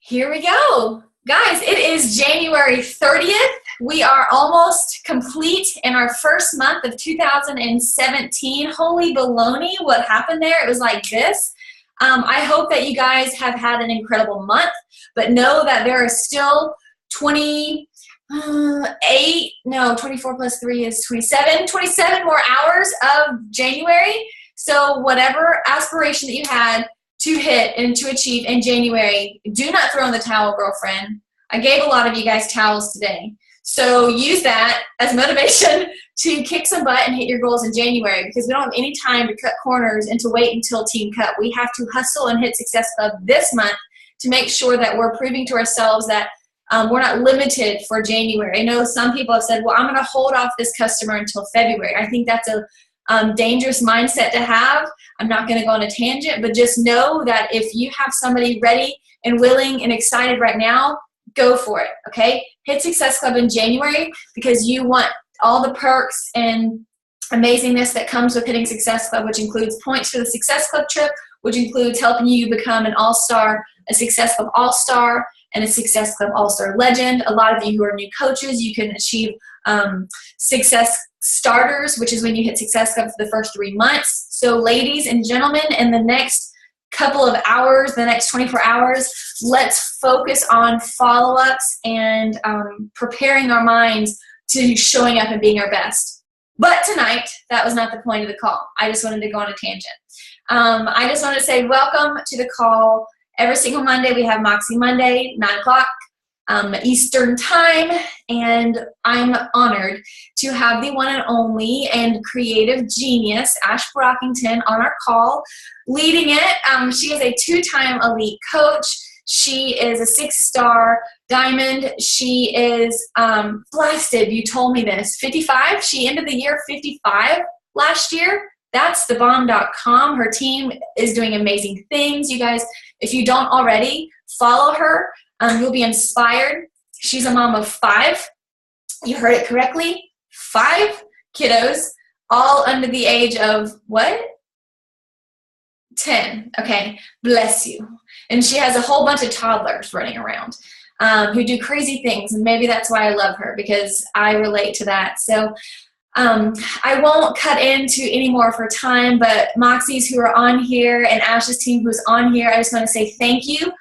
Here we go. Guys, it is January 30th. We are almost complete in our first month of 2017. Holy baloney, what happened there? It was like this. I hope that you guys have had an incredible month, but know that there are still 24 plus 3 is 27 more hours of January. So whatever aspiration that you had to hit and to achieve in January, do not throw in the towel, girlfriend. I gave a lot of you guys towels today. So use that as motivation to kick some butt and hit your goals in January, because we don't have any time to cut corners and to wait until Team Cut. We have to hustle and hit Success Club this month to make sure that we're proving to ourselves that we're not limited for January. I know some people have said, well, I'm going to hold off this customer until February. I think that's a dangerous mindset to have. I'm not going to go on a tangent, but just know that if you have somebody ready and willing and excited right now, go for it, okay? Hit Success Club in January because you want all the perks and amazingness that comes with hitting Success Club, which includes points for the Success Club trip, which includes helping you become an all-star, a Success Club all-star, and a Success Club all-star legend. A lot of you who are new coaches, you can achieve Success Starters, which is when you hit Success Club for the first 3 months. So ladies and gentlemen, in the next couple of hours, the next 24 hours, let's focus on follow-ups and preparing our minds to showing up and being our best. But tonight, that was not the point of the call. I just wanted to go on a tangent. I just wanted to say welcome to the call. Every single Monday, we have Moxie Monday, 9 o'clock Eastern time, and I'm honored to have the one and only and creative genius, Ash Brockinton, on our call, leading it. She is a 2-time elite coach. She is a 6-star diamond. She is blasted. You told me this. 55. She ended the year 55 last year. That's thebomb.com. Her team is doing amazing things. You guys, if you don't already, follow her. You'll be inspired. She's a mom of 5. You heard it correctly. 5 kiddos, all under the age of what? 10. Okay. Bless you. And she has a whole bunch of toddlers running around who do crazy things. And maybe that's why I love her, because I relate to that. So I won't cut into any more of her time, but Moxies who are on here and Ash's team who's on here, I just want to say thank you.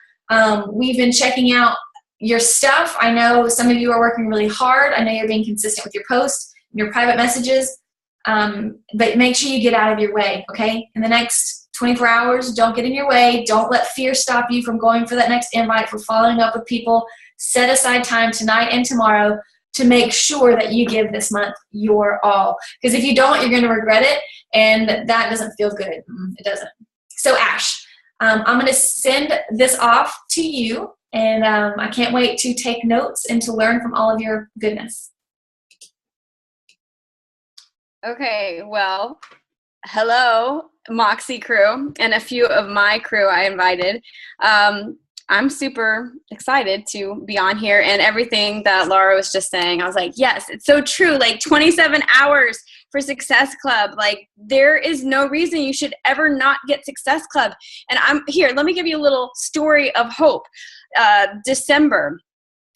We've been checking out your stuff. I know some of you are working really hard. I know you're being consistent with your posts and your private messages, but make sure you get out of your way, okay? In the next 24 hours, don't get in your way. Don't let fear stop you from going for that next invite, for following up with people. Set aside time tonight and tomorrow to make sure that you give this month your all. Because if you don't, you're going to regret it, and that doesn't feel good. It doesn't. So Ash, I'm going to send this off to you, and I can't wait to take notes and to learn from all of your goodness. Okay, well, hello, Moxie crew, and a few of my crew I invited. I'm super excited to be on here, and everything that Laura was just saying, I was like, yes, it's so true. Like 27 hours for Success Club. Like there is no reason you should ever not get Success Club. And I'm here. Let me give you a little story of hope. December.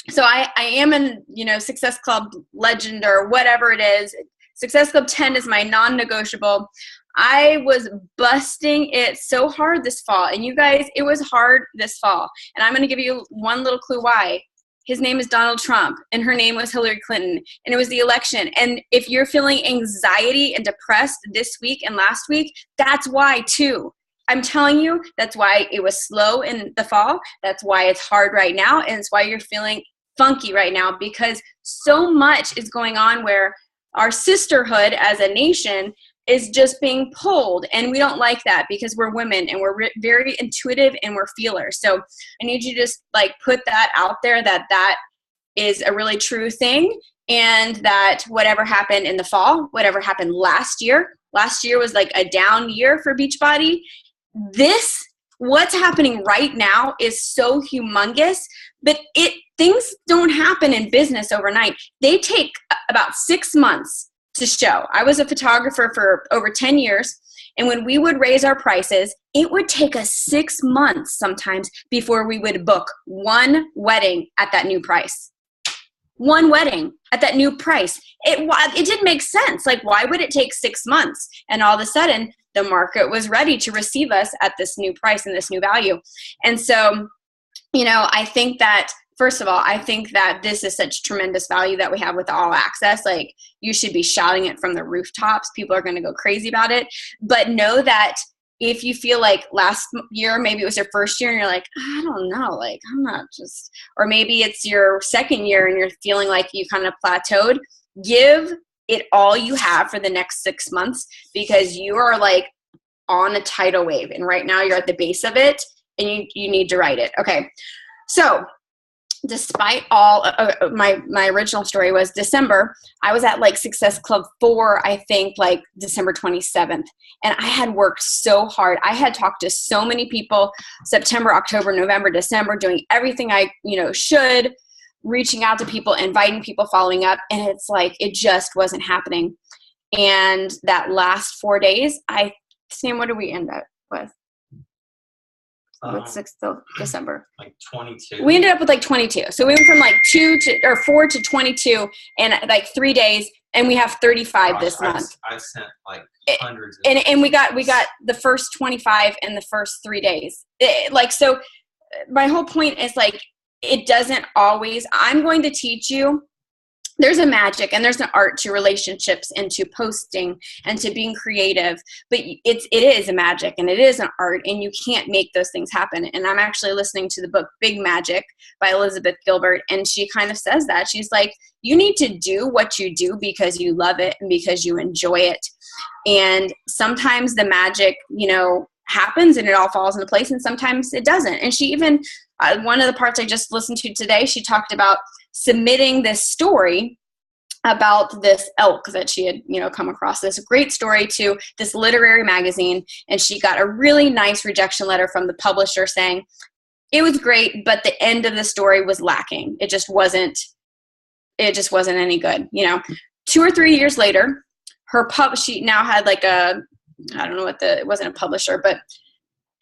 So I am an, Success Club legend or whatever it is. Success Club 10 is my non-negotiable. I was busting it so hard this fall. And you guys, it was hard this fall. And I'm going to give you one little clue why. His name is Donald Trump, and her name was Hillary Clinton, and it was the election. And if you're feeling anxiety and depressed this week and last week, that's why too. I'm telling you, that's why it was slow in the fall. That's why it's hard right now. And it's why you're feeling funky right now, because so much is going on where our sisterhood as a nation is just being pulled, and we don't like that because we're women and we're very intuitive and we're feelers. So I need you to just put that out there, that is a really true thing, and that whatever happened in the fall, whatever happened last year was like a down year for Beachbody. What's happening right now is so humongous, but things don't happen in business overnight. They take about 6 months to show. I was a photographer for over 10 years, And when we would raise our prices, it would take us 6 months sometimes before we would book one wedding at that new price. One wedding at that new price. It didn't make sense. Like, why would it take 6 months? And all of a sudden, the market was ready to receive us at this new price and this new value. And so, I think that, first of all, I think that this is such tremendous value that we have with all access. Like, you should be shouting it from the rooftops. People are going to go crazy about it. But know that if you feel like last year, maybe it was your first year and you're like, I don't know, like, I'm not just, or maybe it's your second year and you're feeling like you kind of plateaued, give it all you have for the next 6 months, because you are like on a tidal wave. And right now you're at the base of it and you need to ride it. Okay. So despite all my original story was December, I was at like Success Club 4, I think like December 27th. And I had worked so hard. I had talked to so many people, September, October, November, December, doing everything I, should, reaching out to people, inviting people, following up. And it's like, it just wasn't happening. And that last 4 days, Sam, what did we end up with? With 6th of December. Like 22. We ended up with like 22. So we went from like 4 to 22 in like 3 days, and we have 35 this month. I sent like hundreds. And we got the first 25 in the first 3 days. So my whole point is like, it doesn't always, I'm going to teach you, there's a magic and there's an art to relationships and to posting and to being creative, but it is a magic and it is an art, and you can't make those things happen. And I'm actually listening to the book Big Magic by Elizabeth Gilbert, and she kind of says that. She's like, you need to do what you do because you love it and because you enjoy it. And sometimes the magic, happens and it all falls into place, and sometimes it doesn't. And she even, one of the parts I just listened to today, she talked about submitting this story about this elk that she had, come across, this great story to this literary magazine. And she got a really nice rejection letter from the publisher saying it was great, but the end of the story was lacking. It just wasn't any good. 2 or 3 years later, she now had like it wasn't a publisher, but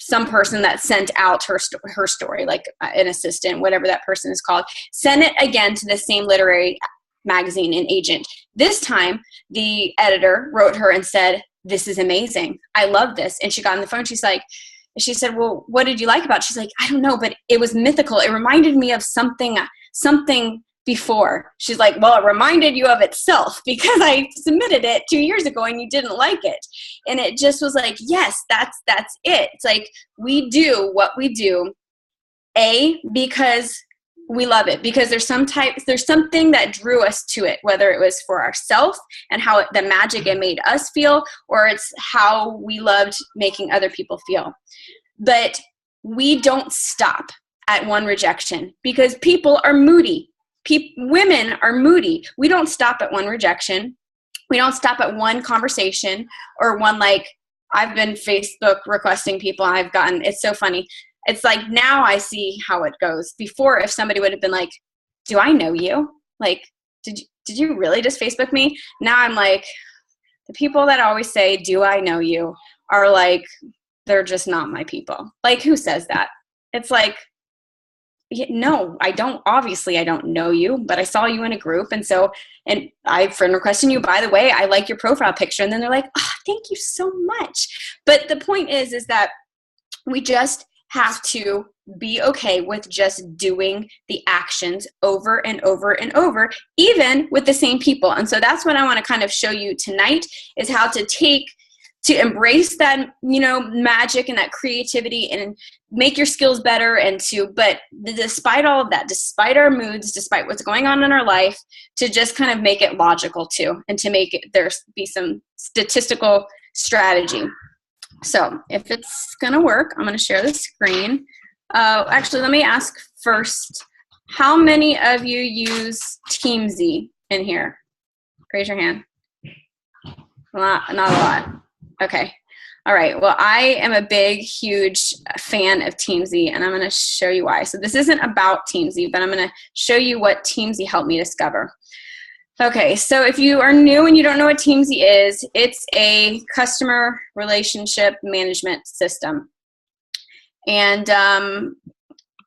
some person that sent out her story, like an assistant, whatever that person is called, sent it again to the same literary magazine and agent. This time, the editor wrote her and said, "This is amazing. I love this." And she got on the phone. She said, "Well, what did you like about it?" She's like, "I don't know, but it was mythical. It reminded me of something before." She's like, "Well, it reminded you of itself because I submitted it 2 years ago and you didn't like it." And it just was like, yes, that's it. It's like, we do what we do, because we love it, because there's something that drew us to it, whether it was for ourselves and how the magic it made us feel, or it's how we loved making other people feel. But we don't stop at one rejection, because people are moody. Women are moody. We don't stop at one rejection. We don't stop at one conversation or one, like, I've been Facebook requesting people. It's so funny. It's like, now I see how it goes. Before, if somebody would have been like, "Do I know you? Like, did you really just Facebook me?" Now I'm like, the people that always say, "Do I know you?" are like, they're just not my people. Like, who says that? It's like, no, I don't. Obviously, I don't know you, but I saw you in a group. And I friend requested you, by the way, I like your profile picture. And then they're like, "Oh, thank you so much." But the point is that we just have to be okay with just doing the actions over and over and over, even with the same people. And so that's what I want to kind of show you tonight, is how to embrace that, magic and that creativity and make your skills better. But despite all of that, despite our moods, despite what's going on in our life, to just kind of make it logical too, and to make it, there be some statistical strategy. So if it's going to work, I'm going to share the screen. Actually, let me ask first, how many of you use Teamsy in here? Raise your hand. Not a lot. Okay. All right. Well, I am a big, huge fan of Teamsy, and I'm going to show you why. So this isn't about Teamsy, but I'm going to show you what Teamsy helped me discover. Okay, so if you are new and you don't know what Teamsy is, it's a customer relationship management system. And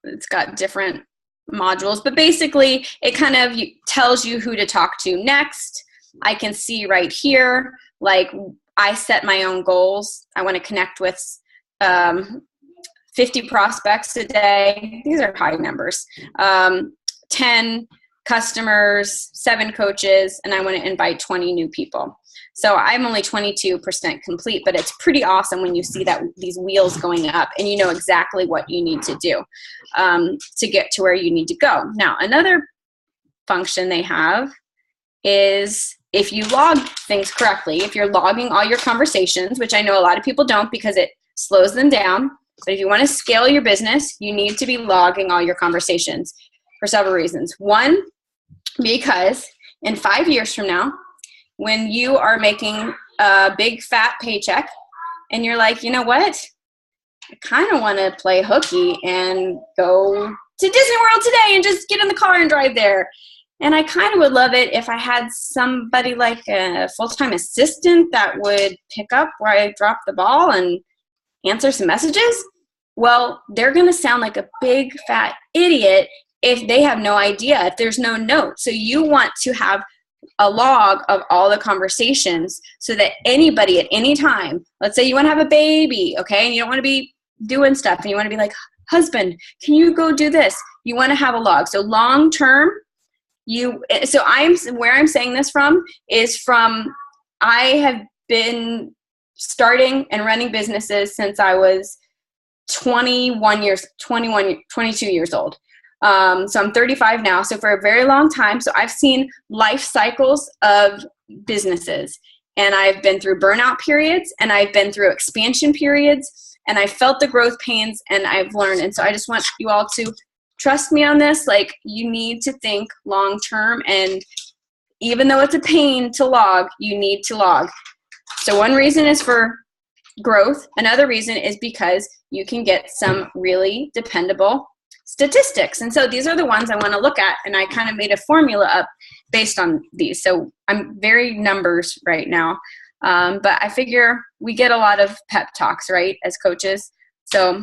it's got different modules, but basically it kind of tells you who to talk to next. I can see right here, like I set my own goals. I want to connect with 50 prospects a day. These are high numbers. 10 customers, 7 coaches, and I want to invite 20 new people. So I'm only 22% complete, but it's pretty awesome when you see that these wheels going up and you know exactly what you need to do to get to where you need to go. Now, another function they have is if you log things correctly, if you're logging all your conversations, which I know a lot of people don't because it slows them down, but if you want to scale your business, you need to be logging all your conversations for several reasons. One, because in 5 years from now, when you are making a big fat paycheck and you're like, you know what? I kind of want to play hooky and go to Disney World today and just get in the car and drive there. And I kind of would love it if I had somebody like a full-time assistant that would pick up where I dropped the ball and answer some messages. Well, they're going to sound like a big fat idiot if they have no idea, if there's no note. So you want to have a log of all the conversations so that anybody at any time, let's say you want to have a baby, okay, and you don't want to be doing stuff and you want to be like, husband, can you go do this? You want to have a log. So long term, where I'm saying this from is from, I have been starting and running businesses since I was 22 years old. So I'm 35 now. So for a very long time. So I've seen life cycles of businesses, and I've been through burnout periods, and I've been through expansion periods, and I felt the growth pains, and I've learned. And so I just want you all to trust me on this. Like, you need to think long term, and even though it's a pain to log, you need to log. So one reason is for growth. Another reason is because you can get some really dependable statistics. And so these are the ones I want to look at, and I kind of made a formula up based on these. So I'm very numbers right now, but I figure we get a lot of pep talks, right, as coaches. So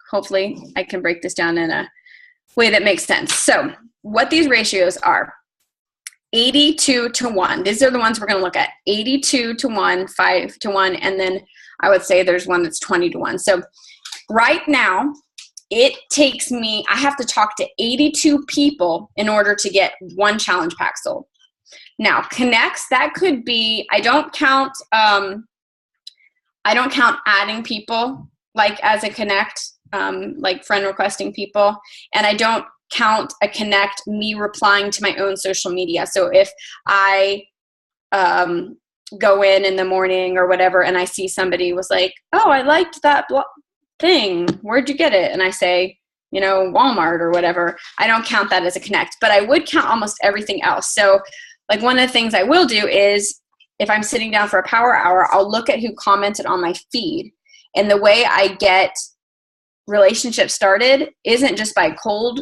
hopefully I can break this down in a way that makes sense. So what these ratios are: 82 to 1. These are the ones we're going to look at. 82 to 1, 5 to 1, and then I would say there's one that's 20 to 1. So right now, it takes me, I have to talk to 82 people in order to get one challenge pack sold. Now, connects, that could be, I don't count adding people like as a connect, like friend requesting people, and I don't count a connect me replying to my own social media. So if I go in the morning or whatever and I see somebody was like, oh, I liked that thing, where'd you get it? And I say, Walmart or whatever. I don't count that as a connect, but I would count almost everything else. So like one of the things I will do is if I'm sitting down for a power hour, I'll look at who commented on my feed. And the way I get relationships started isn't just by cold,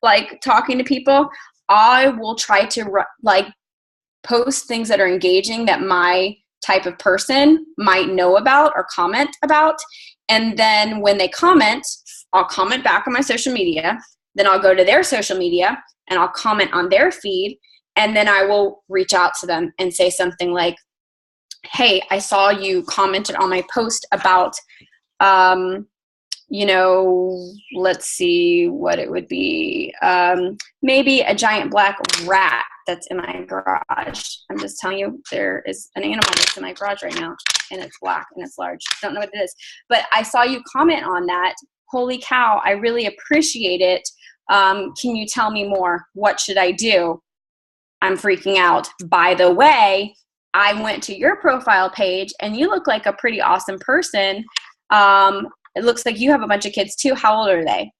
like talking to people. I will try to post things that are engaging that my type of person might know about or comment about. And then when they comment, I'll comment back on my social media. Then I'll go to their social media and I'll comment on their feed. And then I will reach out to them and say something like, hey, I saw you commented on my post about, let's see what it would be. Maybe a giant black rat that's in my garage. I'm just telling you, there is an animal that's in my garage right now, and it's black and it's large. Don't know what it is, but I saw you comment on that. Holy cow, I really appreciate it. Can you tell me more? What should I do? I'm freaking out. By the way, I went to your profile page and you look like a pretty awesome person. It looks like you have a bunch of kids too. How old are they?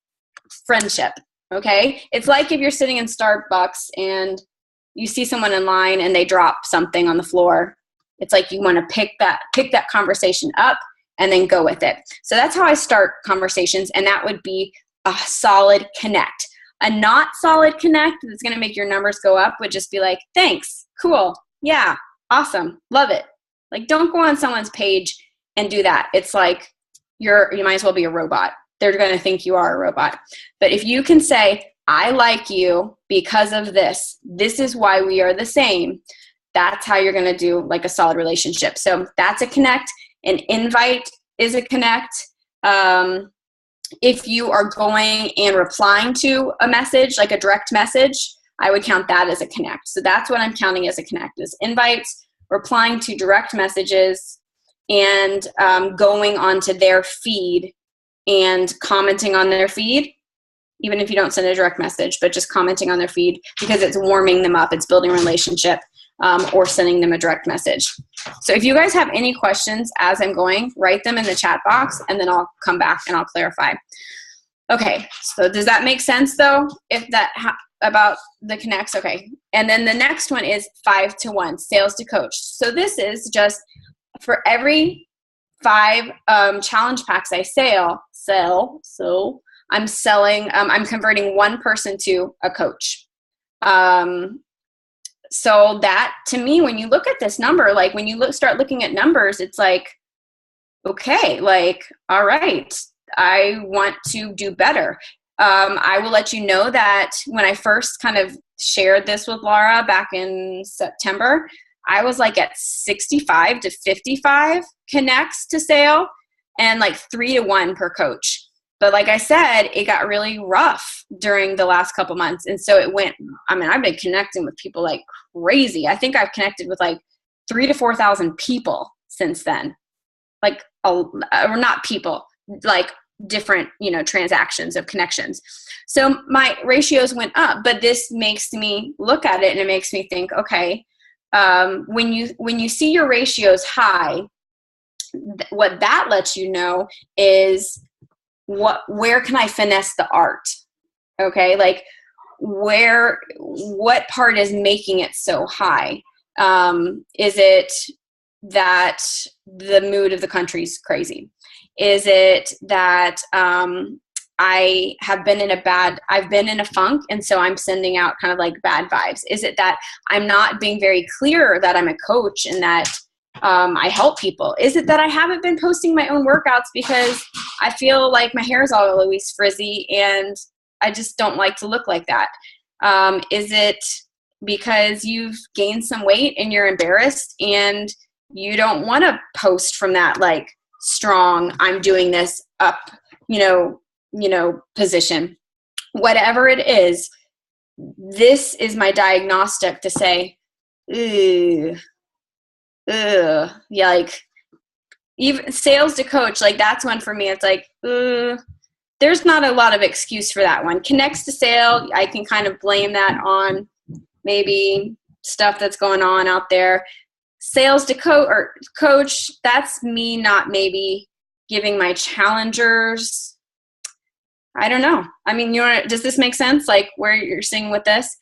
Friendship. Okay. It's like if you're sitting in Starbucks and you see someone in line and they drop something on the floor. It's like you want to pick that conversation up and then go with it. So that's how I start conversations, and that would be a solid connect. A not solid connect that's going to make your numbers go up would just be like, thanks, cool, yeah, awesome, love it. Like, don't go on someone's page and do that. It's like you might as well be a robot. They're going to think you are a robot. But if you can say, I like you because of this, this is why we are the same, that's how you're going to do like a solid relationship. So that's a connect. An invite is a connect. If you are going and replying to a message, like a direct message, I would count that as a connect. So that's what I'm counting as a connect, is invites, replying to direct messages, and going onto their feed and commenting on their feed, even if you don't send a direct message, but just commenting on their feed because it's warming them up, it's building a relationship, or sending them a direct message. So if you guys have any questions as I'm going, write them in the chat box, and then I'll come back and I'll clarify. Okay, so does that make sense though? If that about the connects, okay. And then the next one is 5-to-1, sales to coach. So this is just for every 5 challenge packs I sell, so I'm selling, I'm converting one person to a coach. So that, to me, when you look at this number, like when you start looking at numbers, it's like, okay, like, all right, I want to do better. I will let you know that when I first kind of shared this with Laura back in September, I was like at 65 to 55 connects to sale and like 3-to-1 per coach. But like I said, it got really rough during the last couple months. And so it went, I mean, I've been connecting with people like crazy. I think I've connected with like 3,000 to 4,000 people since then. Like, or not people, like different, transactions of connections. So my ratios went up, but this makes me look at it and it makes me think, okay, when you see your ratios high, what that lets you know is where can I finesse the art? Okay, like what part is making it so high? Is it that the mood of the country's crazy? Is it that I've been in a funk, and so I'm sending out kind of like bad vibes? Is it that I'm not being very clear that I'm a coach and that I help people? Is it that I haven't been posting my own workouts because I feel like my hair is always frizzy and I just don't like to look like that? Is it because you've gained some weight and you're embarrassed and you don't want to post from that like strong, I'm doing this up, position? Whatever it is, this is my diagnostic to say, yeah, like even sales to coach, like that's one for me. It's like, there's not a lot of excuse for that one. Connects to sale, I can kind of blame that on maybe stuff that's going on out there. Sales to coach, that's me not maybe giving my challengers. I don't know. I mean, does this make sense? Like where you're seeing with this?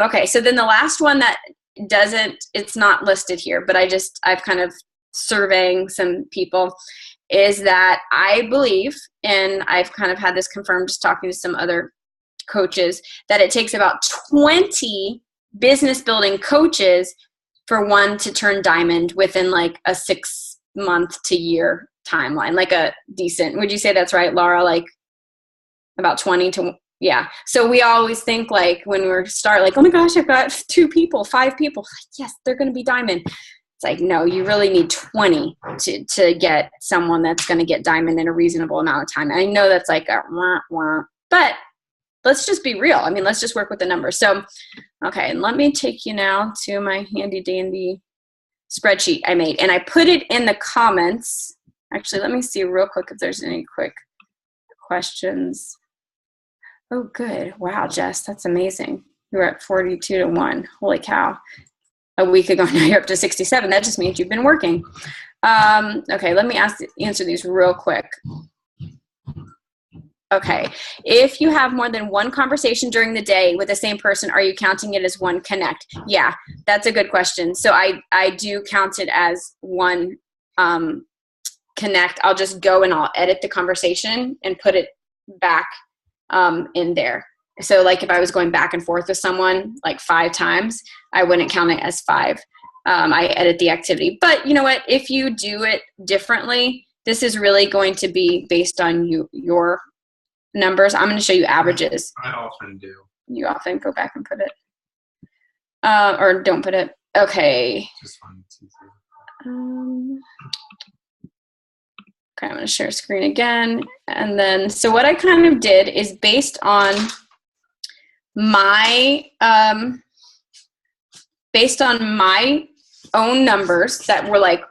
Okay. So then the last one that it's not listed here, but I've kind of surveying some people, is that I believe, and I've kind of had this confirmed just talking to some other coaches, that it takes about 20 business building coaches for one to turn diamond within like a 6-month to year timeline, like a decent, would you say that's right, Laura? Like about 20 to, yeah. So we always think like when we start like, oh my gosh, I've got 2 people, 5 people. Yes, they're going to be diamond. It's like, no, you really need 20 to get someone that's going to get diamond in a reasonable amount of time. And I know that's like a wah, wah, but let's just be real. I mean, let's just work with the numbers. So, okay, and let me take you now to my handy dandy spreadsheet I made. And I put it in the comments. Actually, let me see real quick if there's any quick questions. Oh, good. Wow, Jess, that's amazing. You were at 42-to-1. Holy cow. A week ago, now you're up to 67. That just means you've been working. Okay, let me answer these real quick. Okay, if you have more than one conversation during the day with the same person, are you counting it as one connect? Yeah, that's a good question. So I do count it as one connect. I'll just go and I'll edit the conversation and put it back in there. So like if I was going back and forth with someone like 5 times, I wouldn't count it as 5. I edit the activity. But you know what? If you do it differently, this is really going to be based on your numbers. I'm going to show you averages. I often do. You often go back and put it. Or don't put it. Okay. Just fun. It's easy. Okay, I'm going to share screen again. And then, so what I kind of did is based on my own numbers that were like,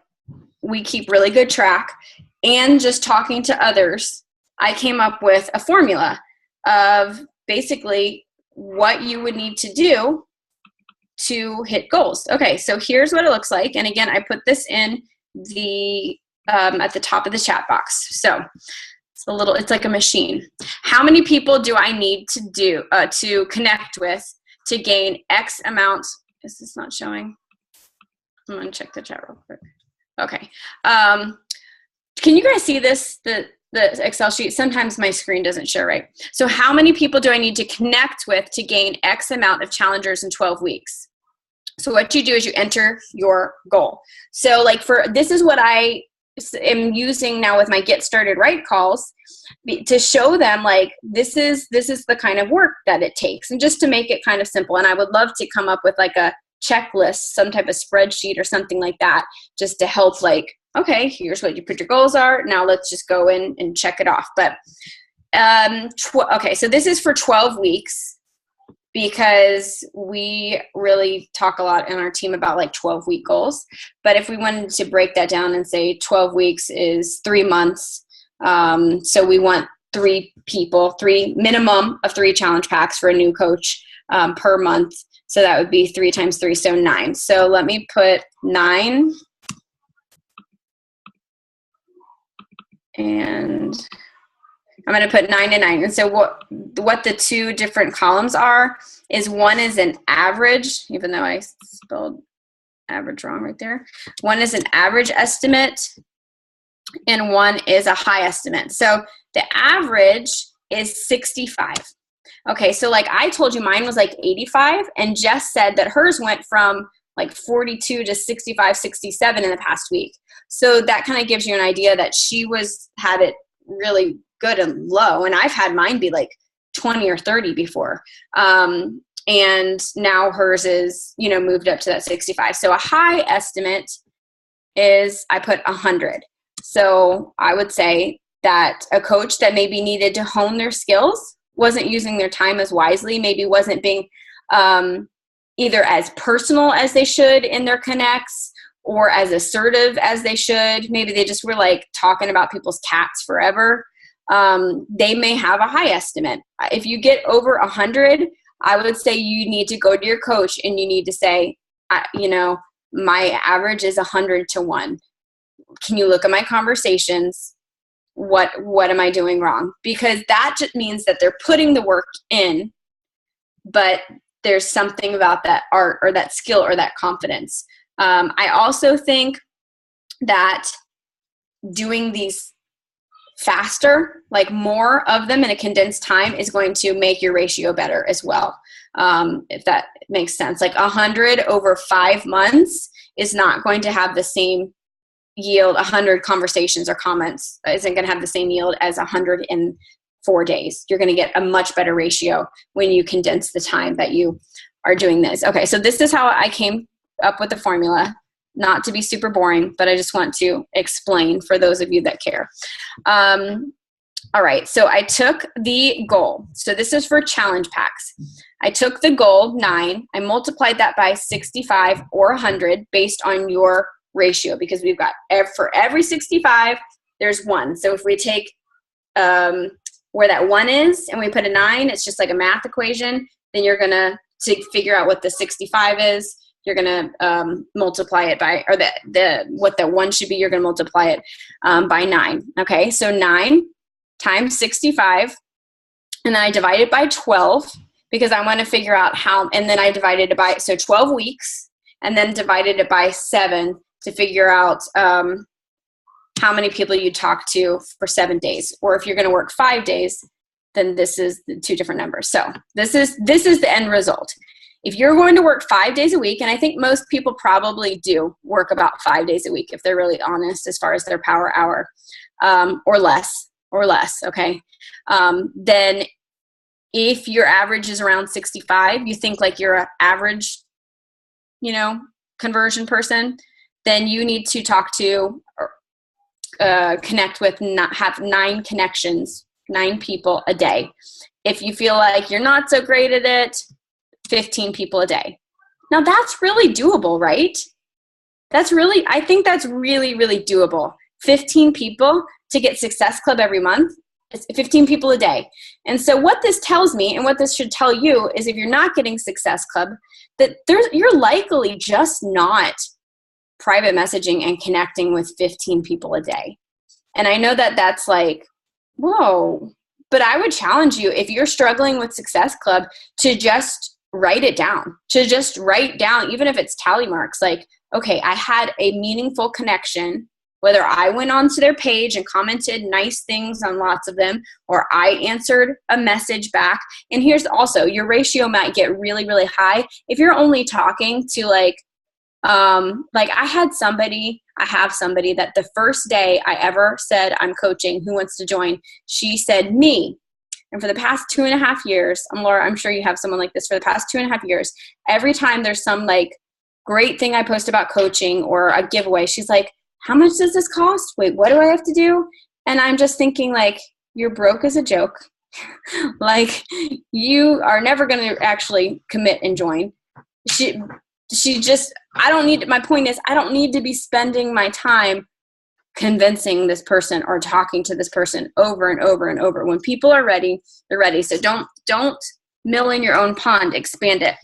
we keep really good track, and just talking to others, I came up with a formula of basically what you would need to do to hit goals. Okay, so here's what it looks like. And again, I put this in the at the top of the chat box. So it's like a machine. How many people do I need to connect with to gain X amount? Is this not showing? I'm gonna check the chat real quick. Okay. Can you guys see this, the Excel sheet? Sometimes my screen doesn't show right. So how many people do I need to connect with to gain X amount of challengers in 12 weeks? So what you do is you enter your goal. So like this is what I am using now with my Get Started Right calls to show them like this is the kind of work that it takes, and just to make it kind of simple. And I would love to come up with like a checklist, some type of spreadsheet or something like that, just to help like, okay, here's what you put your goals are. Now let's just go in and check it off. But okay, so this is for 12 weeks because we really talk a lot in our team about like 12-week goals. But if we wanted to break that down and say 12 weeks is 3 months, so we want 3 minimum of 3 challenge packs for a new coach per month. So that would be 3 times 3, so 9. So let me put 9. And I'm going to put 9 and 9. And so what the 2 different columns are is one is an average, even though I spelled average wrong right there. One is an average estimate, and one is a high estimate. So the average is 65. Okay, so like I told you, mine was like 85, and Jess said that hers went from like 42 to 65, 67 in the past week. So that kind of gives you an idea that she had it really good and low, and I've had mine be like 20 or 30 before. And now hers is, moved up to that 65. So a high estimate is, I put 100. So I would say that a coach that maybe needed to hone their skills wasn't using their time as wisely, maybe wasn't being either as personal as they should in their connects or as assertive as they should. Maybe they just were like talking about people's cats forever. They may have a high estimate. If you get over 100, I would say you need to go to your coach and you need to say, my average is 100 to 1. Can you look at my conversations? What am I doing wrong? Because that just means that they're putting the work in, but there's something about that art or that skill or that confidence. I also think that doing these faster, like more of them in a condensed time, is going to make your ratio better as well. If that makes sense. Like 100 over 5 months is not going to have the same yield. 100 conversations or comments isn't going to have the same yield as 100 in 4 days. You're going to get a much better ratio when you condense the time that you are doing this. Okay, so this is how I came up with the formula. Not to be super boring, but I just want to explain for those of you that care. All right, so I took the goal. So this is for challenge packs. I took the goal, 9. I multiplied that by 65 or 100 based on your ratio, because we've got for every 65, there's 1. So if we take where that 1 is and we put a 9, it's just like a math equation. Then you're going to figure out what the 65 is. You're going to multiply it by, or what the 1 should be, you're going to multiply it by 9. Okay, so 9 times 65, and then I divide it by 12 because I want to figure out how, and then I divided it by, so 12 weeks, and then divided it by 7 to figure out how many people you talk to for 7 days. Or if you're going to work 5 days, then this is the two different numbers. So this is the end result. If you're going to work 5 days a week, and I think most people probably do work about 5 days a week if they're really honest as far as their power hour, or less, okay? Then if your average is around 65, you think like you're an average, conversion person, then you need to talk to, connect with, have 9 connections, 9 people a day. If you feel like you're not so great at it, 15 people a day. Now that's really doable, right? I think that's really, really doable. 15 people to get Success Club every month. It's 15 people a day. And so what this tells me, and what this should tell you, is if you're not getting Success Club, that you're likely just not private messaging and connecting with 15 people a day. And I know that that's like, whoa, but I would challenge you, if you're struggling with Success Club, to just write it down, even if it's tally marks, like, okay, I had a meaningful connection, whether I went onto their page and commented nice things on lots of them, or I answered a message back. And here's also, your ratio might get really, really high if you're only talking to like I have somebody that the first day I ever said I'm coaching, who wants to join, she said me. And for the past 2.5 years, Laura, I'm sure you have someone like this, for the past 2.5 years, every time there's some like great thing I post about coaching or a giveaway, she's like, how much does this cost? Wait, what do I have to do? And I'm just thinking, like, you're broke as a joke. Like, you are never going to actually commit and join. My point is, I don't need to be spending my time convincing this person or talking to this person over and over and over. When people are ready, they're ready. So don't mill in your own pond, expand it.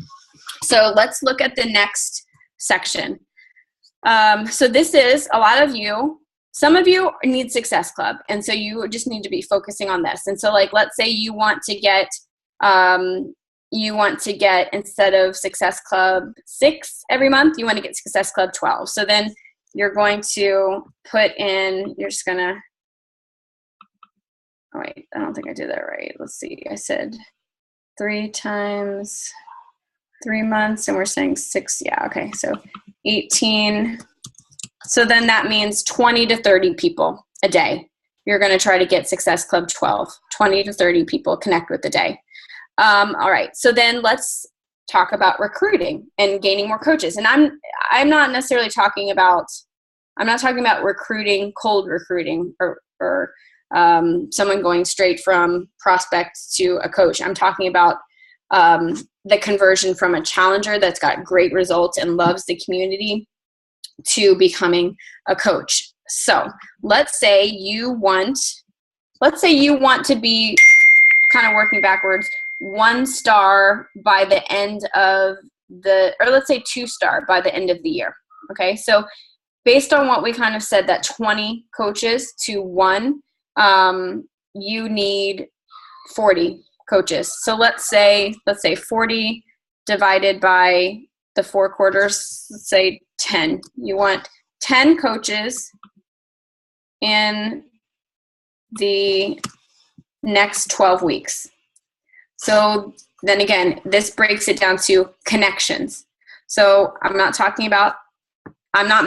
So let's look at the next section. So this is a lot of you. Some of you need Success Club, and so you just need to be focusing on this. And so, like, let's say you want to get instead of Success Club 6 every month, you want to get Success Club 12. So then you're going to put in, I don't think I did that right. Let's see. I said 3 times 3 months, and we're saying 6. Yeah, okay. So 18. So then that means 20 to 30 people a day. You're going to try to get Success Club 12, 20 to 30 people connect with a day. All right. So then let's talk about recruiting and gaining more coaches. And I'm not necessarily talking about recruiting, cold recruiting, or someone going straight from prospect to a coach. I'm talking about the conversion from a challenger that's got great results and loves the community to becoming a coach. So let's say you want to be, kind of working backwards, 1 star by the end of or let's say 2 star by the end of the year. Okay. So based on what we kind of said, that 20 coaches to 1, you need 40 coaches. So let's say 40 divided by the 4 quarters, let's say 10. You want 10 coaches in the next 12 weeks. So then again, this breaks it down to connections. So I'm not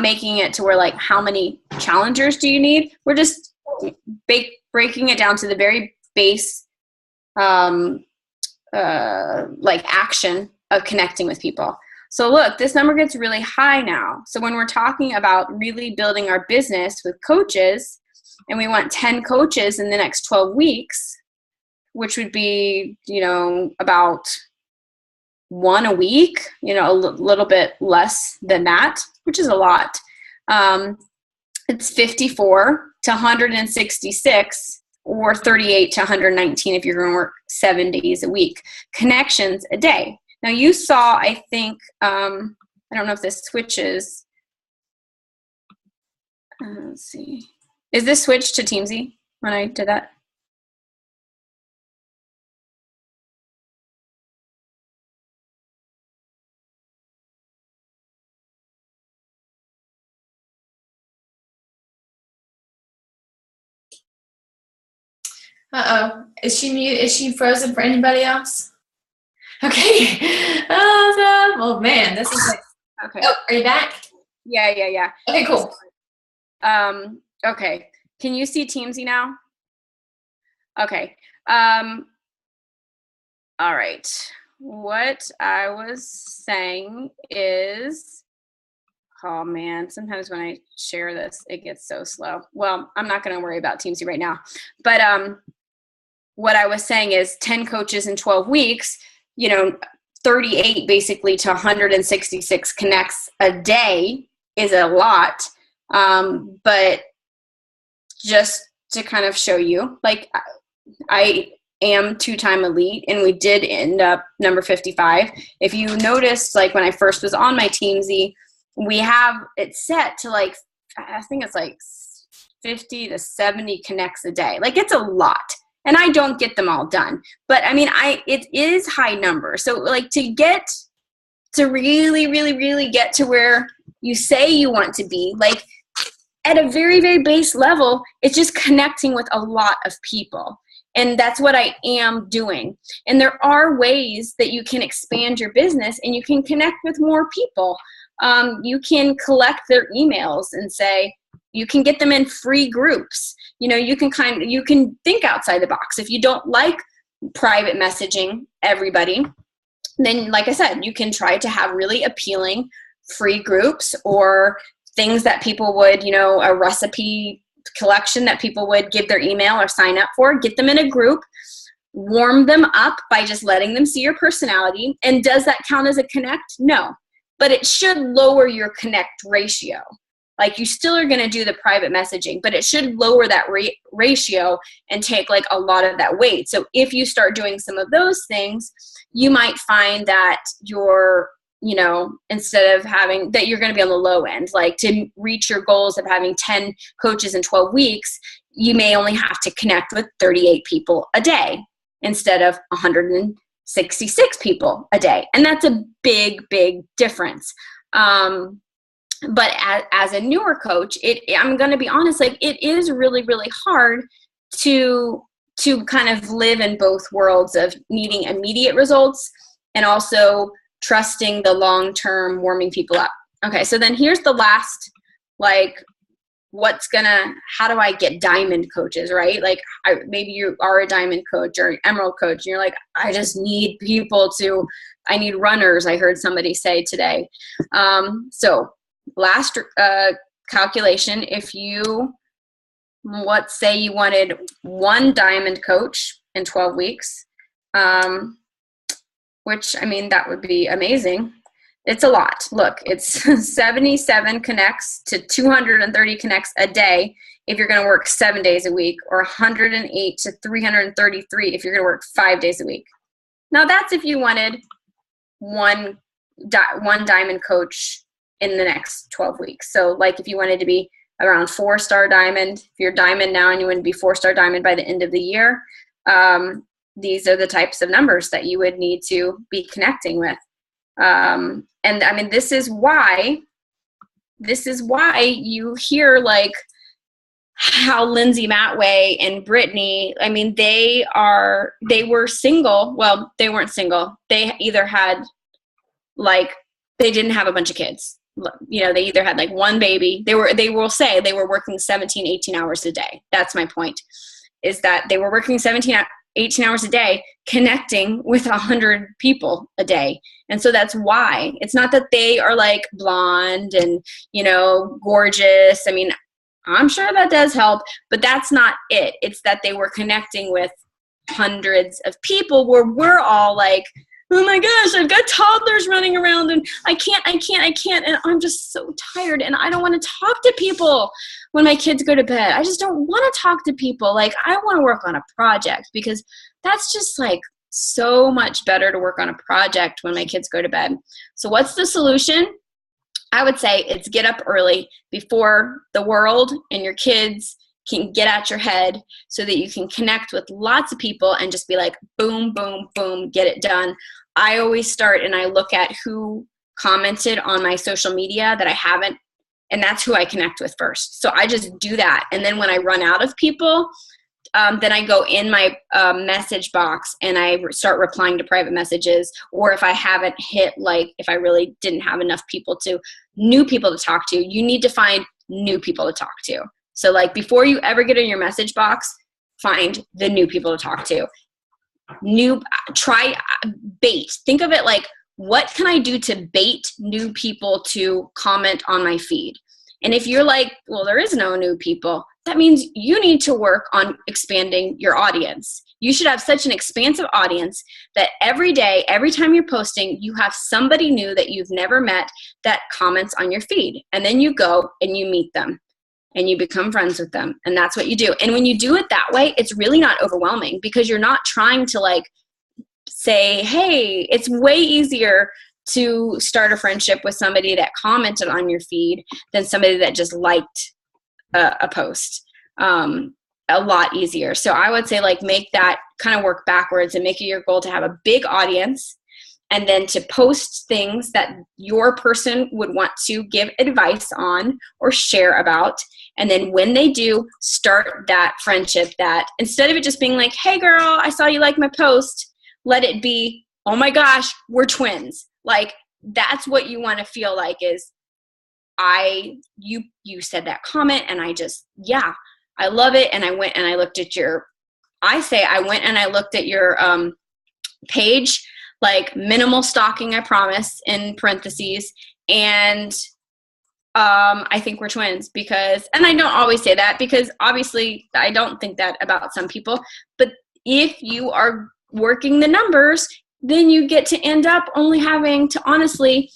making it to where, like, how many challengers do you need? We're just breaking it down to the very base, action of connecting with people. So look, this number gets really high now. So when we're talking about really building our business with coaches, and we want 10 coaches in the next 12 weeks, which would be, about 1 a week, a little bit less than that, which is a lot. It's 54 to 166, or 38 to 119 if you're going to work 7 days a week. Connections a day. Now you saw, I think, I don't know if this switches. Let's see. Is this switched to Teamsy when I did that? Uh-oh. Is she mute? Is she frozen for anybody else? Okay. Awesome. Oh, man. This is like... Okay. Oh, are you back? Yeah. Okay, cool. Okay. Can you see Teamsy now? Okay. All right. What I was saying is, oh man, sometimes when I share this, it gets so slow. Well, I'm not going to worry about Teamsy right now. But what I was saying is 10 coaches in 12 weeks, 38 basically to 166 connects a day is a lot. But just to kind of show you, like, I am 2-time elite, and we did end up number 55. If you noticed, like when I first was on my Teamsy, we have it set to like, I think it's like 50 to 70 connects a day. Like, it's a lot, and I don't get them all done, but I mean, it is high number. So like to really get to where you say you want to be, like at a very, very base level, it's just connecting with a lot of people. And that's what I am doing. And there are ways that you can expand your business and you can connect with more people. You can collect their emails and say, you can get them in free groups. You can think outside the box. If you don't like private messaging everybody, then like I said, you can try to have really appealing free groups or things that people would, a recipe collection that people would give their email or sign up for. Get them in a group, warm them up by just letting them see your personality. And does that count as a connect? No, but it should lower your connect ratio. Like, you still are going to do the private messaging, but it should lower that ratio and take like a lot of that weight. So if you start doing some of those things, you might find that you're, instead of having that, you're going to be on the low end. Like, to reach your goals of having 10 coaches in 12 weeks, you may only have to connect with 38 people a day instead of 166 people a day. And that's a big, big difference. But as a newer coach, I'm going to be honest, like, it is really, really hard to kind of live in both worlds of needing immediate results and also trusting the long-term warming people up. Okay, so then here's the last, like, how do I get diamond coaches, right? Like, maybe you are a diamond coach or emerald coach, and you're like, I just need I need runners, I heard somebody say today. So last calculation, if let's say you wanted one diamond coach in 12 weeks, which, I mean, that would be amazing. It's a lot. Look, it's 77 connects to 230 connects a day if you're going to work 7 days a week, or 108 to 333 if you're going to work 5 days a week. Now, that's if you wanted one diamond coach in the next 12 weeks. So like, if you wanted to be around 4-star diamond, if you're diamond now and you want to be 4-star diamond by the end of the year, these are the types of numbers that you would need to be connecting with. And I mean, this is why you hear like how Lindsay Matway and Brittany, I mean, they were single. Well, they weren't single. They either had they didn't have a bunch of kids. They either had like one baby. They will say they were working 17, 18 hours a day. That's my point, is that they were working 17, 18 hours a day connecting with 100 people a day. And so that's why. It's not that they are like blonde and, gorgeous. I mean, I'm sure that does help, but that's not it. It's that they were connecting with hundreds of people where we're all like, oh my gosh, I've got toddlers running around and I can't, and I'm just so tired and I don't want to talk to people when my kids go to bed. I just don't want to talk to people. Like, I want to work on a project, because that's just like so much better to work on a project when my kids go to bed. So what's the solution? I would say it's get up early before the world and your kids can get at your head, so that you can connect with lots of people and just be like, boom, boom, boom, get it done. I always start and I look at who commented on my social media that I haven't, and that's who I connect with first. So I just do that. And then when I run out of people, then I go in my message box and I start replying to private messages. Or if I haven't hit, like if I really didn't have enough new people to talk to, you need to find new people to talk to. So like before you ever get in your message box, find the new people to talk to. Try bait. Think of it like, what can I do to bait new people to comment on my feed? And if you're like, well, there is no new people, that means you need to work on expanding your audience. You should have such an expansive audience that every day, every time you're posting, you have somebody new that you've never met that comments on your feed. And then you go and you meet them and you become friends with them. And that's what you do. And when you do it that way, it's really not overwhelming because you're not trying to like say, hey, it's way easier to start a friendship with somebody that commented on your feed than somebody that just liked a post. A lot easier. So I would say like make that kind of work backwards and make it your goal to have a big audience and then to post things that your person would want to give advice on or share about. And then when they do, start that friendship that instead of it just being like, hey girl, I saw you like my post, let it be, oh my gosh, we're twins. Like that's what you want to feel like is you said that comment and I just, yeah, I love it. And I went and I looked at I went and I looked at your page, like minimal stalking, I promise, in parentheses. And I think we're twins because, and I don't always say that because obviously I don't think that about some people, but if you are working the numbers, then you get to end up only having to honestly,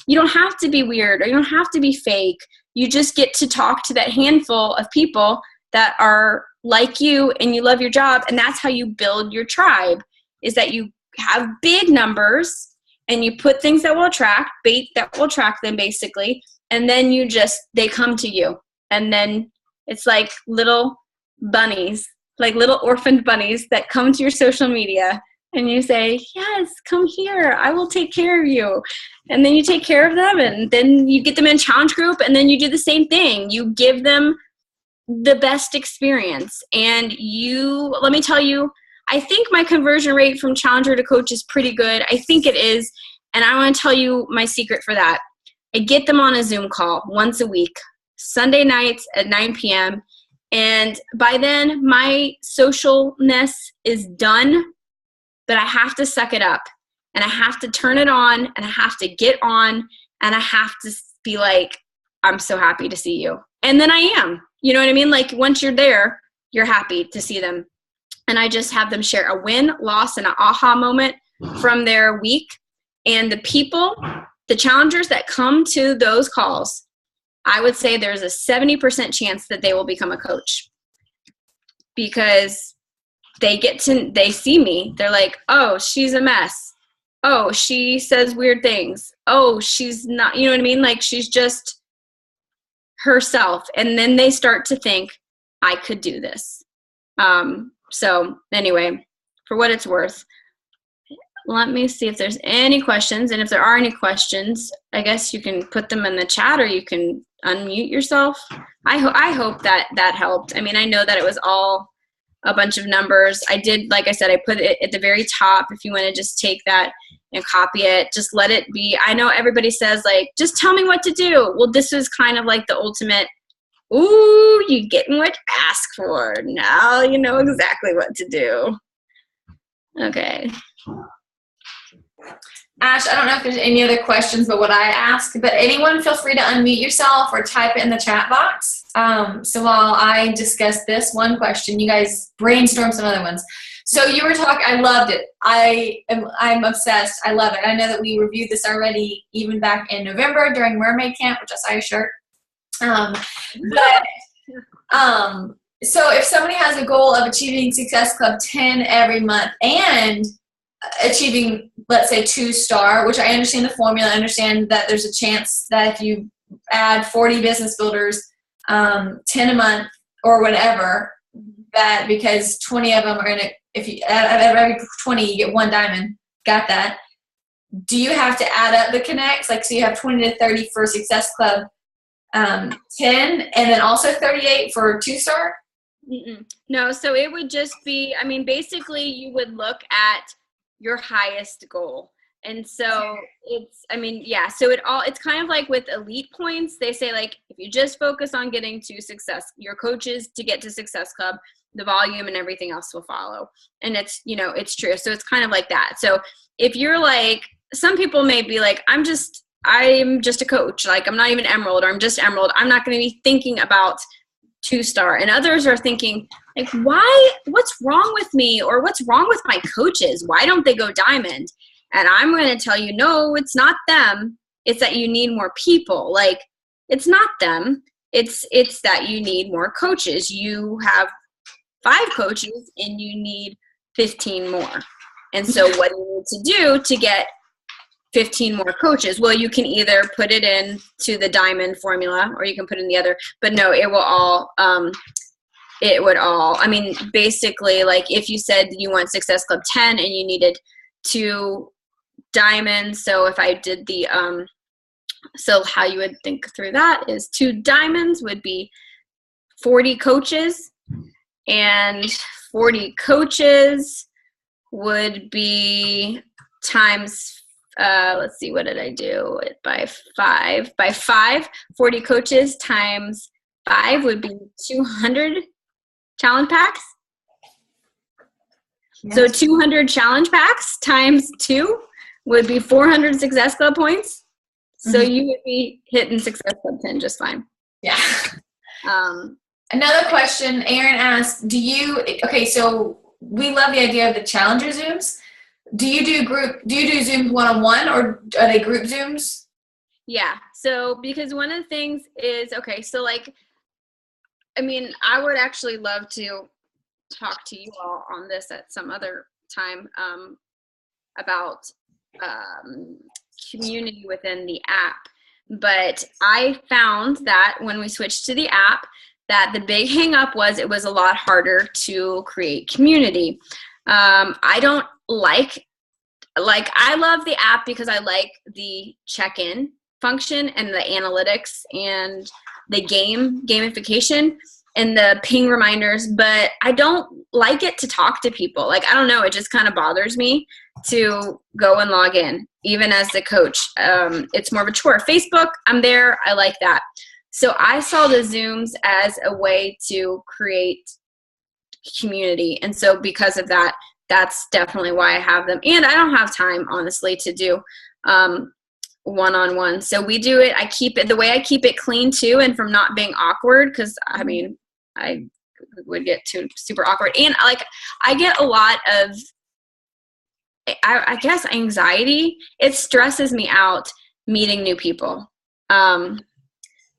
you don't have to be weird or you don't have to be fake. You just get to talk to that handful of people that are like you and you love your job. And that's how you build your tribe, is that you have big numbers and you put things that will attract, bait that will attract them basically. And then they come to you. And then it's like little bunnies, like little orphaned bunnies that come to your social media and you say, yes, come here. I will take care of you. And then you take care of them and then you get them in challenge group and then you do the same thing. You give them the best experience. And let me tell you, I think my conversion rate from challenger to coach is pretty good. I think it is. And I want to tell you my secret for that. I get them on a Zoom call once a week, Sunday nights at 9 p.m. And by then my socialness is done, but I have to suck it up and I have to turn it on and I have to get on and I have to be like, I'm so happy to see you. And then I am, you know what I mean? Like once you're there, you're happy to see them. And I just have them share a win, loss, and an aha moment from their week. And the people, the challengers that come to those calls, I would say there's a 70% chance that they will become a coach because they see me. They're like, oh, she's a mess. Oh, she says weird things. Oh, she's not, you know what I mean? Like she's just herself. And then they start to think, I could do this. So anyway, for what it's worth, let me see if there's any questions. And if there are any questions, I guess you can put them in the chat or you can unmute yourself. I hope that helped. I mean, I know that it was all a bunch of numbers. I did, like I said, I put it at the very top. If you want to just take that and copy it, just let it be. I know everybody says like, just tell me what to do. Well, this was kind of like the ultimate, ooh, you getting what you ask for. Now you know exactly what to do. Okay. Ash, I don't know if there's any other questions but what I asked, but anyone feel free to unmute yourself or type it in the chat box. So while I discuss this one question, you guys brainstorm some other ones. So you were talking, I loved it. I'm obsessed. I love it. I know that we reviewed this already even back in November during Mermaid Camp, which I saw your shirt. So if somebody has a goal of achieving Success Club 10 every month and achieving, let's say, 2-star, which I understand the formula, I understand that there's a chance that if you add 40 business builders, 10 a month or whatever, that because 20 of them are going to, if you out of every 20, you get 1 diamond. Got that. Do you have to add up the connects? Like, so you have 20 to 30 for Success Club 10 and then also 38 for 2-star? No, so it would just be, I mean, basically you would look at your highest goal. And so it's, I mean, yeah, so it's kind of like with elite points, they say like, if you just focus on getting to success, your coaches to get to Success Club, the volume and everything else will follow. And it's, you know, it's true. So it's kind of like that. So if you're like, some people may be like, I'm just a coach. Like I'm not even Emerald, or I'm just Emerald. I'm not going to be thinking about 2-star. And others are thinking like, what's wrong with me? Or what's wrong with my coaches? Why don't they go Diamond? And I'm going to tell you, no, it's not them. It's that you need more people. Like it's not them. It's that you need more coaches. You have 5 coaches and you need 15 more. And so what do you need to do to get 15 more coaches? Well, you can either put it in to the Diamond formula or you can put it in the other, but no, it would all, I mean, basically like if you said you want Success Club 10 and you needed 2 diamonds. So if I did the, so how you would think through that is 2 diamonds would be 40 coaches, and 40 coaches would be times, let's see, what did I do it by 5? By 5, 40 coaches times 5 would be 200 challenge packs. Yes. So 200 challenge packs times 2 would be 400 Success Club points. So you would be hitting Success Club 10 just fine. Yeah. Another question, Aaron asked, okay, so we love the idea of the Challenger Zooms. Do you do Zooms one-on-one, or are they group Zooms? Yeah. So because one of the things is, okay, so like, I mean, I would actually love to talk to you all on this at some other time about community within the app. But I found that when we switched to the app, that the big hang up was it was a lot harder to create community. I don't like I love the app because I like the check-in function and the analytics and the gamification and the ping reminders, but I don't like it to talk to people. Like, I don't know, it just kind of bothers me to go and log in, even as the coach. It's more of a chore. Facebook, I'm there, I like that. So I saw the Zooms as a way to create community. And so because of that, that's definitely why I have them. And I don't have time, honestly, to do one-on-one. So we do it. I keep it the way I keep it clean too, and from not being awkward, because I mean, I would get too super awkward. And like, I get a lot of, I guess, anxiety. It stresses me out meeting new people.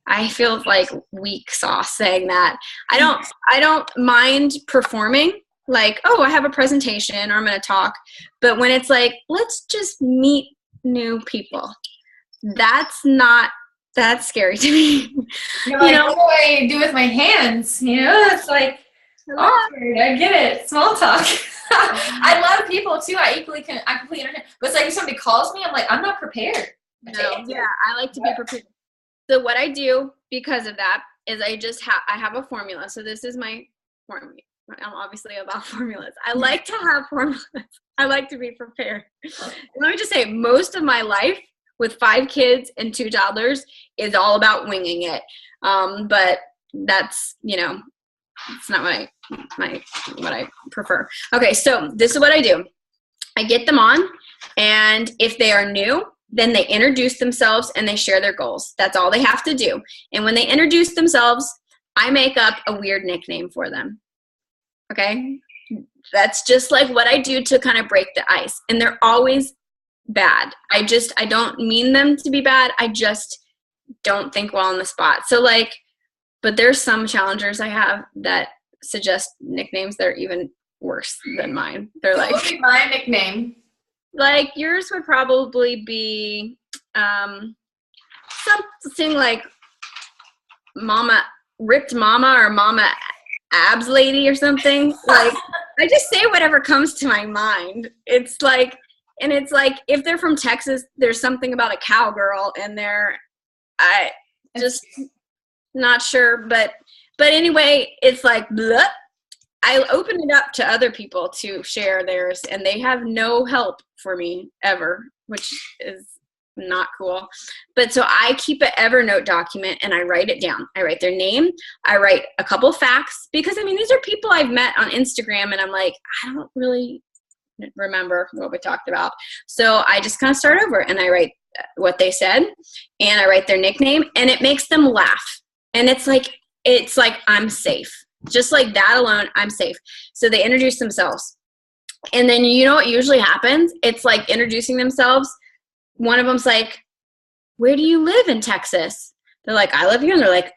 I feel like weak sauce saying that. I don't mind performing, like, oh, I have a presentation or I'm going to talk. But when it's like, let's just meet new people, that's scary to me. Like, what do I do with my hands? It's like awkward. I get it. Small talk. I love people too. I completely understand. But it's like if somebody calls me, I'm like, I'm not prepared. No, yeah, I like to be prepared. So what I do because of that is I have a formula. So this is my formula. I'm obviously about formulas. I like to have formulas. I like to be prepared. Let me just say, most of my life with 5 kids and 2 toddlers is all about winging it. But that's, it's not what I prefer. Okay, so this is what I do. I get them on, and if they are new, then they introduce themselves and they share their goals. That's all they have to do. And when they introduce themselves, I make up a weird nickname for them. Okay? That's just like what I do to kind of break the ice. And they're always bad. I don't mean them to be bad. I just don't think well on the spot. So like, but there's some challengers I have that suggest nicknames that are even worse than mine. They're like, what would be my nickname? Like yours would probably be something like ripped mama or mama abs lady or something. Like I just say whatever comes to my mind. It's like if they're from Texas, there's something about a cowgirl and I just not sure, but But anyway, it's like, bleh. I open it up to other people to share theirs, and they have no help for me ever, which is not cool. But so I keep an Evernote document and I write it down. I write their name. I write a couple facts because, I mean, these are people I've met on Instagram, and I'm like, I don't really remember what we talked about. So I just kind of start over and I write what they said, and I write their nickname, and it makes them laugh. And it's like I'm safe. Just like that alone, I'm safe. So they introduce themselves. And then you know what usually happens? It's like introducing themselves. One of them's like, where do you live in Texas? They're like, I live here. And they're like,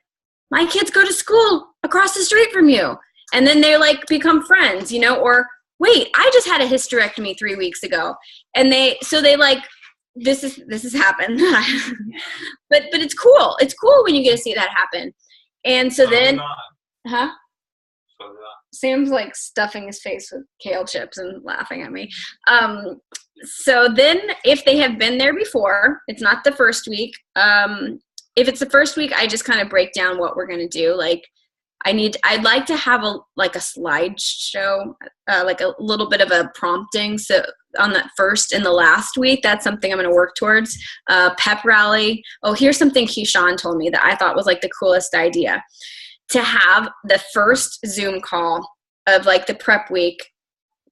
my kids go to school across the street from you. And then they like become friends, you know, or wait, I just had a hysterectomy 3 weeks ago. And they like, this has happened. but it's cool. It's cool when you get to see that happen. And so then, huh? Sam's like stuffing his face with kale chips and laughing at me. So then if they have been there before, it's not the first week. If it's the first week, I just kind of break down what we're going to do. Like I'd like to have a slideshow, like a little bit of a prompting. So on that first and the last week, that's something I'm going to work towards. Pep rally. Oh, here's something Keyshawn told me that I thought was like the coolest idea. To have the first Zoom call of like the prep week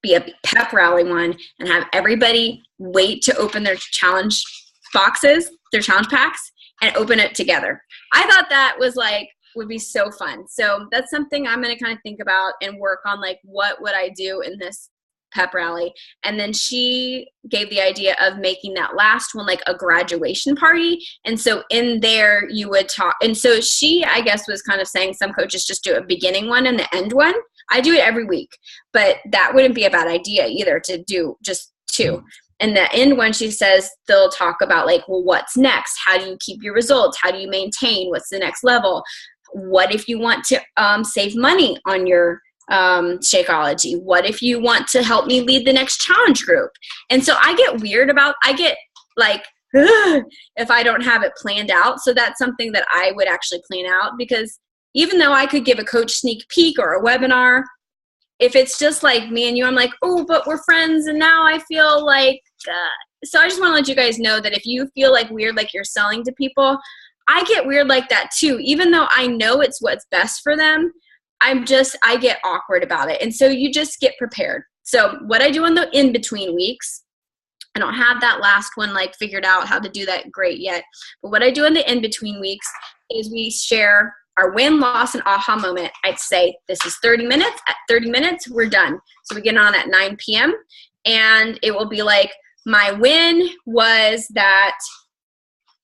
be a pep rally one, and have everybody wait to open their challenge boxes, their challenge packs, and open it together. I thought that was like, would be so fun. So that's something I'm going to kind of think about and work on, like what would I do in this pep rally. And then she gave the idea of making that last one like a graduation party. And so in there you would talk. And so she, I guess, was kind of saying some coaches just do a beginning one and the end one. I do it every week, but that wouldn't be a bad idea either to do just two. And the end one, she says they'll talk about like, well, what's next? How do you keep your results? How do you maintain? What's the next level? What if you want to save money on your Shakeology? What if you want to help me lead the next challenge group? And so I get like, if I don't have it planned out. So that's something that I would actually plan out, because even though I could give a coach sneak peek or a webinar, if it's just like me and you, I'm like, oh, but we're friends. And now I feel like, so I just want to let you guys know that if you feel like weird, like you're selling to people, I get weird like that too. Even though I know it's what's best for them, I get awkward about it. And so you just get prepared. So what I do in the in-between weeks, I don't have that last one like figured out how to do that great yet. But what I do in the in-between weeks is we share our win, loss, and aha moment. I'd say this is 30 minutes. At 30 minutes, we're done. So we get on at 9 p.m. And it will be like, my win was that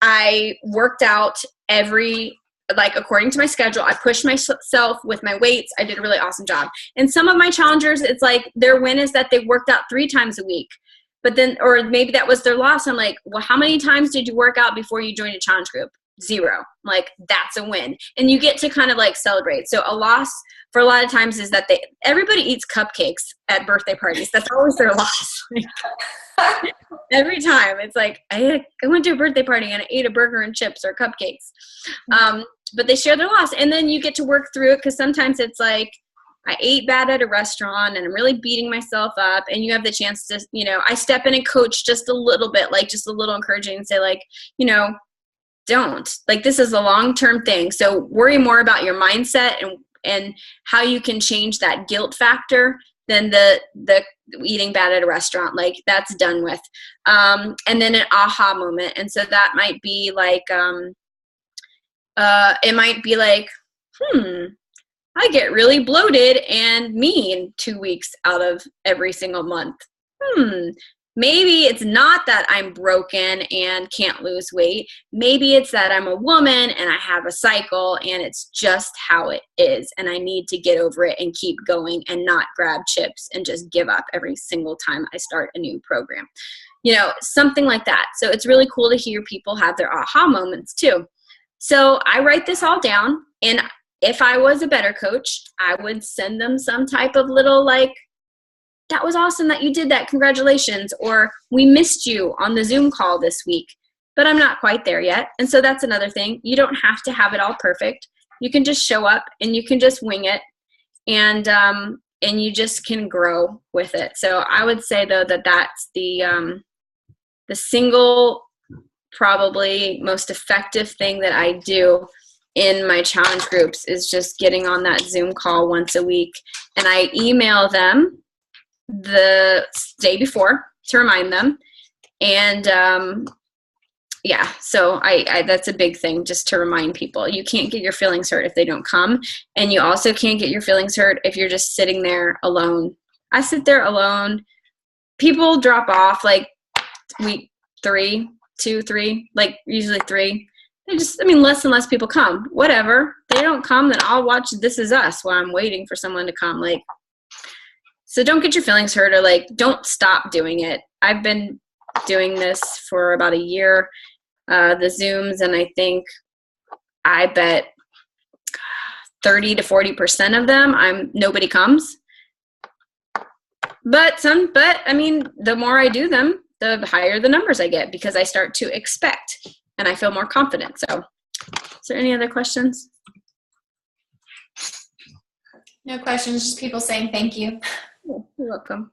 I worked out according to my schedule. I pushed myself with my weights. I did a really awesome job. And some of my challengers, it's like their win is that they worked out 3 times a week. But then, or maybe that was their loss. I'm like, well, how many times did you work out before you joined a challenge group? 0. I'm like, that's a win. And you get to kind of like celebrate. So a loss for a lot of times is that everybody eats cupcakes at birthday parties. That's always their loss. Every time it's like, I went to a birthday party and I ate a burger and chips or cupcakes. But they share their loss, and then you get to work through it, because sometimes it's like, I ate bad at a restaurant and I'm really beating myself up, and you have the chance to, I step in and coach just a little bit, like just a little encouraging, and say like, don't, like, this is a long-term thing. So worry more about your mindset and how you can change that guilt factor than the eating bad at a restaurant. Like, that's done with. And then an aha moment. And so that might be like, it might be like, I get really bloated and mean 2 weeks out of every single month. Maybe it's not that I'm broken and can't lose weight. Maybe it's that I'm a woman and I have a cycle, and it's just how it is. And I need to get over it and keep going and not grab chips and just give up every single time I start a new program. Something like that. So it's really cool to hear people have their aha moments too. So I write this all down, and if I was a better coach, I would send them some type of little like, that was awesome that you did that, congratulations, or we missed you on the Zoom call this week. But I'm not quite there yet. And so that's another thing. You don't have to have it all perfect. You can just show up and you can just wing it, and you just can grow with it. So I would say though that that's the single probably most effective thing that I do in my challenge groups is just getting on that Zoom call once a week, and I email them the day before to remind them. And yeah, so I that's a big thing, just to remind people. You can't get your feelings hurt if they don't come, and you also can't get your feelings hurt if you're just sitting there alone. I sit there alone. People drop off like week 3, 2, 3, like usually 3. Less and less people come. Whatever. They don't come, then I'll watch This Is Us while I'm waiting for someone to come. Like, so don't get your feelings hurt, or like, don't stop doing it. I've been doing this for about a year, the Zooms, and I bet 30 to 40% of them, nobody comes. But the more I do them, the higher the numbers I get, because I start to expect and I feel more confident. So, is there any other questions? No questions, just people saying thank you. You're welcome.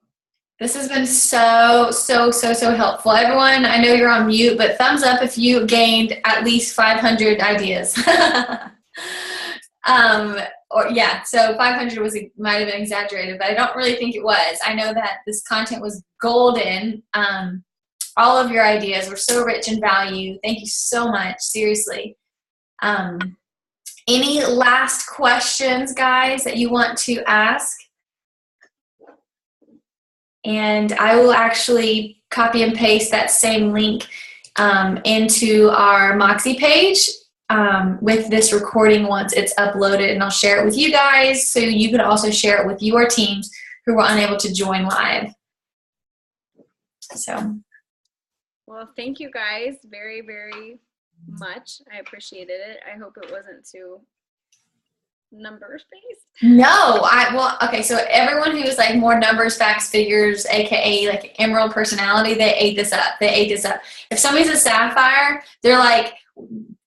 This has been so helpful. Everyone, I know you're on mute, but thumbs up if you gained at least 500 ideas. So 500 might have been exaggerated, but I don't really think it was. I know that this content was golden. All of your ideas were so rich in value. Thank you so much, seriously. Any last questions, guys, that you want to ask? And I will actually copy and paste that same link into our Moxie page with this recording once it's uploaded, and I'll share it with you guys so you can also share it with your teams who were unable to join live. So, well, thank you guys very, very much. I appreciated it. I hope it wasn't too numbers based. No, okay, so everyone who is like more numbers, facts, figures, aka like emerald personality, they ate this up. If somebody's a sapphire, they're like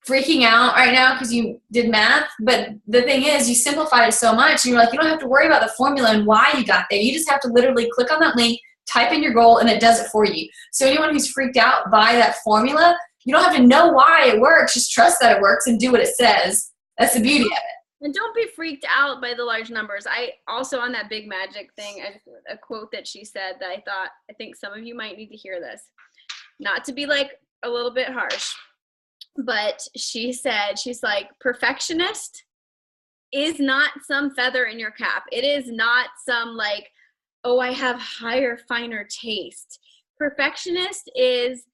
freaking out right now because you did math, but the thing is, you simplified it so much, and you're like, you don't have to worry about the formula and why you got there. You just have to literally click on that link, type in your goal, and it does it for you. So anyone who's freaked out by that formula, you don't have to know why it works, just trust that it works and do what it says. That's the beauty of it. And don't be freaked out by the large numbers. I also, on that big magic thing, a quote that she said that I think some of you might need to hear this. Not to be like a little bit harsh, but she said, she's like, perfectionist is not some feather in your cap. It is not some like, oh, I have higher, finer taste. Perfectionist is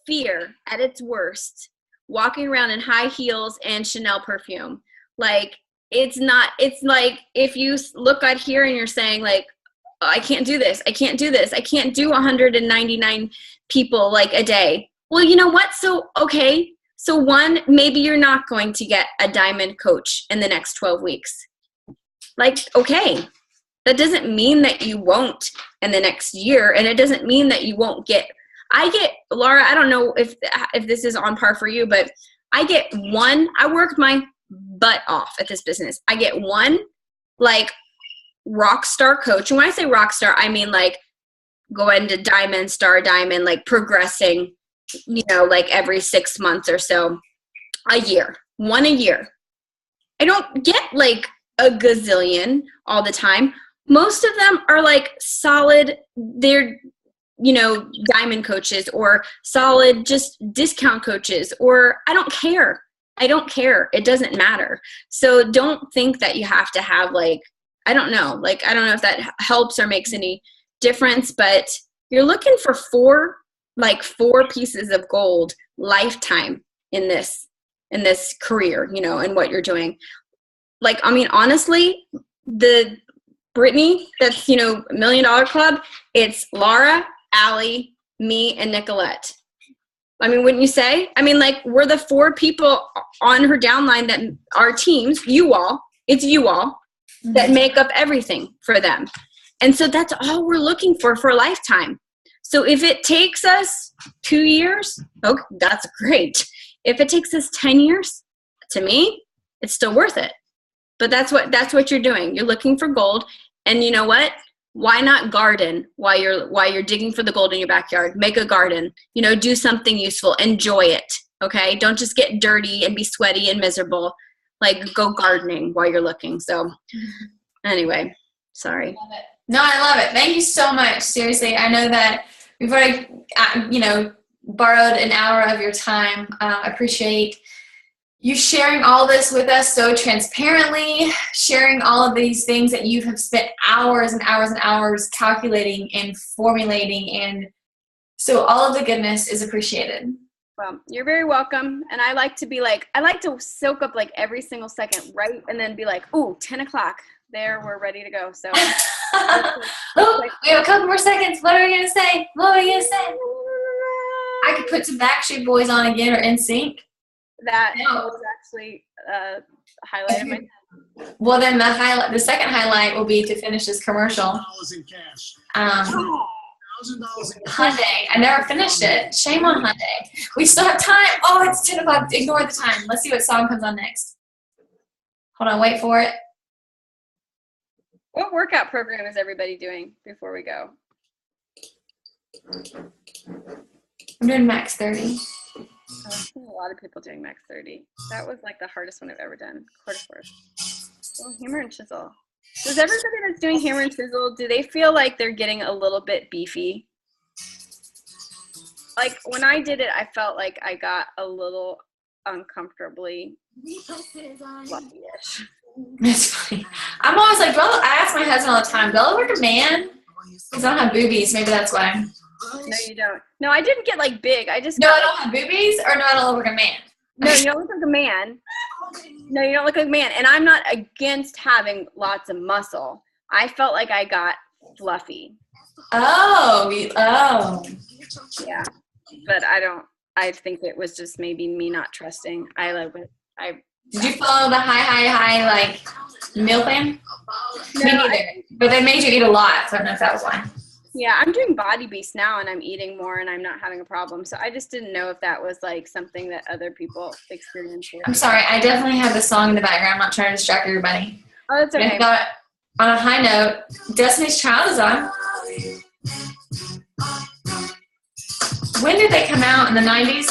fear at its worst, walking around in high heels and Chanel perfume. Like, it's like if you look out here and you're saying like, oh, I can't do this. I can't do 199 people like a day. Well, you know what? So, okay. So one, maybe you're not going to get a diamond coach in the next 12 weeks. Like, okay. That doesn't mean that you won't in the next year. And it doesn't mean that you won't Laura, I don't know if this is on par for you, but I worked my butt off at this business. I get one like rock star coach. And when I say rock star, I mean like go into diamond, star, diamond, like progressing, like every 6 months or so, one a year. I don't get like a gazillion all the time. Most of them are like solid, they're, diamond coaches or solid just discount coaches, or I don't care. It doesn't matter. So don't think that you have to have like, I don't know if that helps or makes any difference, but you're looking for four pieces of gold lifetime in this career, in what you're doing. Like, I mean, honestly, the Brittany, that's, $1 Million Club, it's Laura, Allie, me, and Nicolette. I mean, wouldn't you say? I mean, like, we're the 4 people on her downline that are teams, it's you all that make up everything for them. And so that's all we're looking for a lifetime. So if it takes us 2 years, okay, that's great. If it takes us 10 years, to me, it's still worth it. But that's what you're doing. You're looking for gold. And you know what? Why not garden while you're digging for the gold in your backyard? Make a garden. You know, do something useful. Enjoy it. Okay? Don't just get dirty and be sweaty and miserable. Like, go gardening while you're looking. So anyway, sorry. No, I love it. Thank you so much. Seriously, I know that we've already, borrowed an hour of your time. I appreciate you sharing all this with us so transparently, sharing all of these things that you have spent hours and hours and hours calculating and formulating. And so all of the goodness is appreciated. Well, you're very welcome. And I like to soak up like every single second, right? And then be like, ooh, 10 o'clock. There, we're ready to go. So oh, we have a couple more seconds. What are we going to say? What are we going to say? I could put some Backstreet Boys on again, or NSYNC. That was actually highlighted my head. Well, then the second highlight will be to finish this commercial. Hyundai. I never finished it. Shame on Hyundai. We still have time. Oh, it's 10 o'clock. Ignore the time. Let's see what song comes on next. Hold on. Wait for it. What workout program is everybody doing before we go? I'm doing max 30. I've seen a lot of people doing max 30. That was like the hardest one I've ever done. Quarter force. Oh, hammer and chisel. Does everybody that's doing hammer and chisel, do they feel like they're getting a little bit beefy? Like when I did it, I felt like I got a little uncomfortably fluffy-ish. That's funny. I'm always like, I ask my husband all the time, do I look like a man? Because I don't have boobies. Maybe that's why. No, you don't. No, I didn't get like big. I don't have boobies, or no, I don't look like a man. No, you don't look like a man. No, you don't look like a man. And I'm not against having lots of muscle. I felt like I got fluffy. Oh. Yeah. But I think it was just maybe me not trusting. Did you follow the high, like, meal plan? No, me neither. But they made you eat a lot, so I don't know if that was why. Yeah, I'm doing Body Beast now, and I'm eating more, and I'm not having a problem. So I just didn't know if that was, like, something that other people experience. I'm sorry. I definitely have the song in the background. I'm not trying to distract everybody. Oh, that's okay. On a high note, Destiny's Child is on. When did they come out? In the 90s?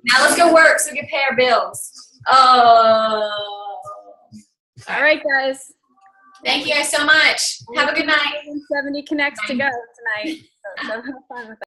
Now let's go work so we can pay our bills. Oh. All right, guys. Thank you guys so much. Have a good night. 70 connects to go tonight. So have fun with that.